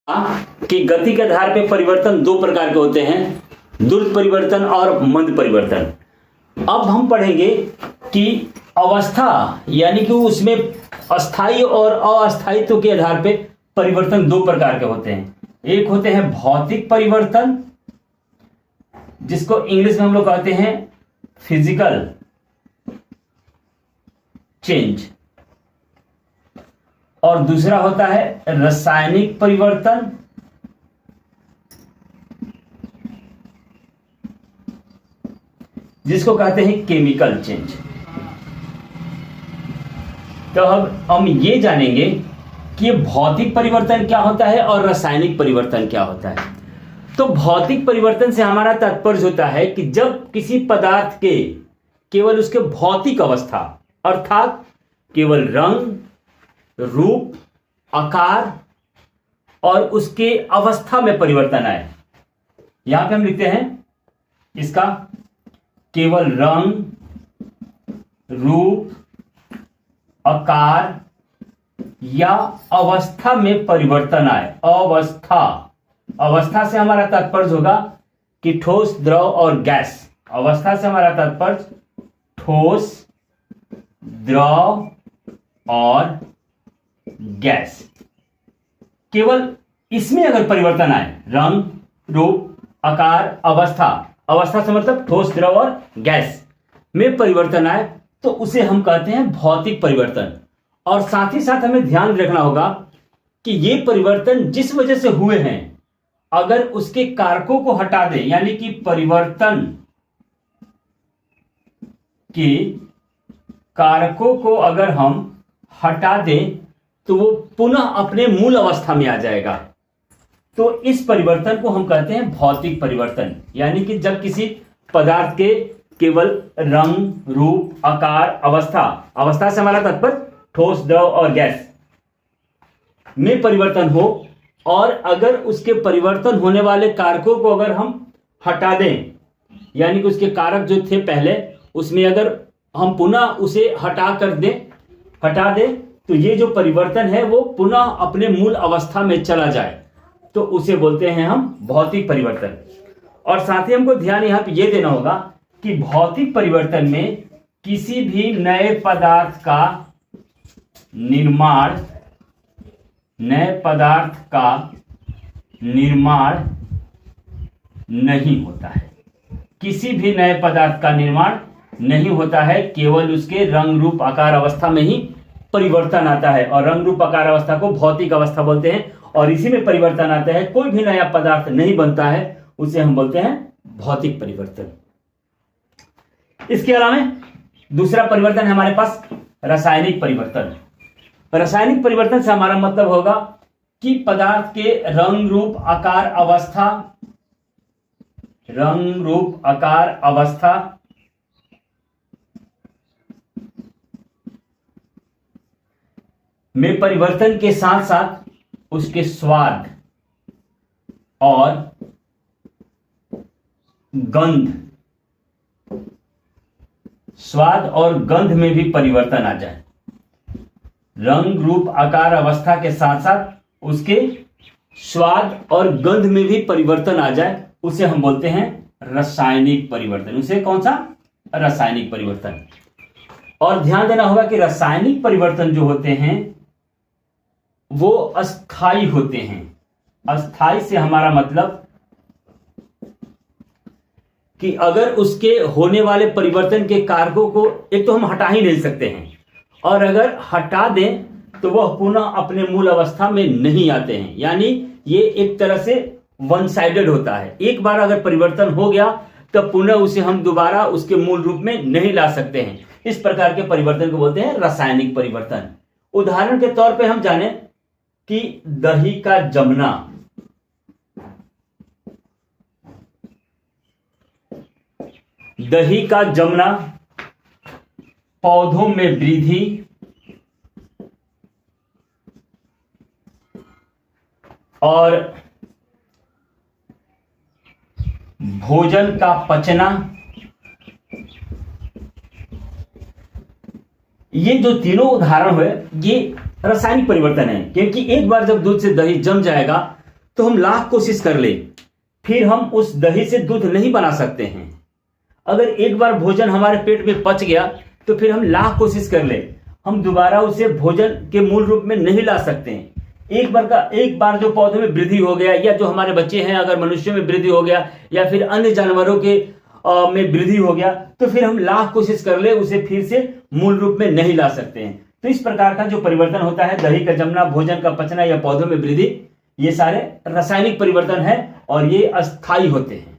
कि गति के आधार पे परिवर्तन दो प्रकार के होते हैं, द्रुत परिवर्तन और मंद परिवर्तन। अब हम पढ़ेंगे कि अवस्था यानी कि उसमें अस्थाई और अस्थायित्व के आधार पे परिवर्तन दो प्रकार के होते हैं। एक होते हैं भौतिक परिवर्तन, जिसको इंग्लिश में हम लोग कहते हैं फिजिकल चेंज, और दूसरा होता है रासायनिक परिवर्तन, जिसको कहते हैं केमिकल चेंज। तो अब हम ये जानेंगे कि भौतिक परिवर्तन क्या होता है और रासायनिक परिवर्तन क्या होता है। तो भौतिक परिवर्तन से हमारा तात्पर्य होता है कि जब किसी पदार्थ के केवल उसके भौतिक अवस्था अर्थात केवल रंग, रूप, आकार और उसके अवस्था में परिवर्तन आए। यहां पे हम लिखते हैं इसका केवल रंग, रूप, आकार या अवस्था में परिवर्तन आए। अवस्था से हमारा तात्पर्य होगा कि ठोस, द्रव और गैस। अवस्था से हमारा तात्पर्य ठोस, द्रव और गैस। केवल इसमें अगर परिवर्तन आए, रंग, रूप, आकार, अवस्था से मतलब ठोस, द्रव और गैस में परिवर्तन आए, तो उसे हम कहते हैं भौतिक परिवर्तन। और साथ ही साथ हमें ध्यान रखना होगा कि ये परिवर्तन जिस वजह से हुए हैं, अगर उसके कारकों को हटा दें, यानी कि परिवर्तन के कारकों को अगर हम हटा दें तो वो पुनः अपने मूल अवस्था में आ जाएगा। तो इस परिवर्तन को हम कहते हैं भौतिक परिवर्तन। यानी कि जब किसी पदार्थ के केवल रंग, रूप, आकार, अवस्था से हमारा तात्पर्य ठोस, द्रव और गैस में परिवर्तन हो, और अगर उसके परिवर्तन होने वाले कारकों को अगर हम हटा दें, यानी कि उसके कारक जो थे पहले, उसमें अगर हम पुनः उसे हटा दें तो ये जो परिवर्तन है वो पुनः अपने मूल अवस्था में चला जाए, तो उसे बोलते हैं हम भौतिक परिवर्तन। और साथ ही हमको ध्यान यहां पे ये देना होगा कि भौतिक परिवर्तन में किसी भी नए पदार्थ का निर्माण नहीं होता है। किसी भी नए पदार्थ का निर्माण नहीं होता है, केवल उसके रंग, रूप, आकार, अवस्था में ही परिवर्तन आता है। और रंग, रूप, आकार, अवस्था को भौतिक अवस्था बोलते हैं, और इसी में परिवर्तन आता है। कोई भी नया पदार्थ नहीं बनता है, उसे हम बोलते हैं भौतिक परिवर्तन। इसके अलावा दूसरा परिवर्तन है हमारे पास रासायनिक परिवर्तन। रासायनिक परिवर्तन से हमारा मतलब होगा कि पदार्थ के रंग, रूप, आकार, अवस्था में परिवर्तन के साथ साथ उसके स्वाद और गंध में भी परिवर्तन आ जाए। रंग, रूप, आकार, अवस्था के साथ साथ उसके स्वाद और गंध में भी परिवर्तन आ जाए, उसे हम बोलते हैं रासायनिक परिवर्तन। उसे कौन सा? रासायनिक परिवर्तन। और ध्यान देना होगा कि रासायनिक परिवर्तन जो होते हैं वो अस्थाई होते हैं। अस्थाई से हमारा मतलब कि अगर उसके होने वाले परिवर्तन के कारकों को एक तो हम हटा ही नहीं सकते हैं, और अगर हटा दें तो वह पुनः अपने मूल अवस्था में नहीं आते हैं। यानी ये एक तरह से वन साइडेड होता है। एक बार अगर परिवर्तन हो गया तो पुनः उसे हम दोबारा उसके मूल रूप में नहीं ला सकते हैं। इस प्रकार के परिवर्तन को बोलते हैं रासायनिक परिवर्तन। उदाहरण के तौर पे हम जाने कि दही का जमना, पौधों में वृद्धि और भोजन का पचना, ये जो तीनों उदाहरण हुए ये रासायनिक परिवर्तन है। क्योंकि एक बार जब दूध से दही जम जाएगा तो हम लाख कोशिश कर ले, फिर हम उस दही से दूध नहीं बना सकते हैं। अगर एक बार भोजन हमारे पेट में पच गया तो फिर हम लाख कोशिश कर ले, हम दोबारा उसे भोजन के मूल रूप में नहीं ला सकते हैं। एक बार जो पौधों में वृद्धि हो गया, या जो हमारे बच्चे हैं अगर मनुष्यों में वृद्धि हो गया, या फिर अन्य जानवरों के में वृद्धि हो गया, तो फिर हम लाख कोशिश कर ले उसे फिर से मूल रूप में नहीं ला सकते हैं। तो इस प्रकार का जो परिवर्तन होता है, दही का जमना, भोजन का पचना या पौधों में वृद्धि, ये सारे रासायनिक परिवर्तन है और ये अस्थायी होते हैं।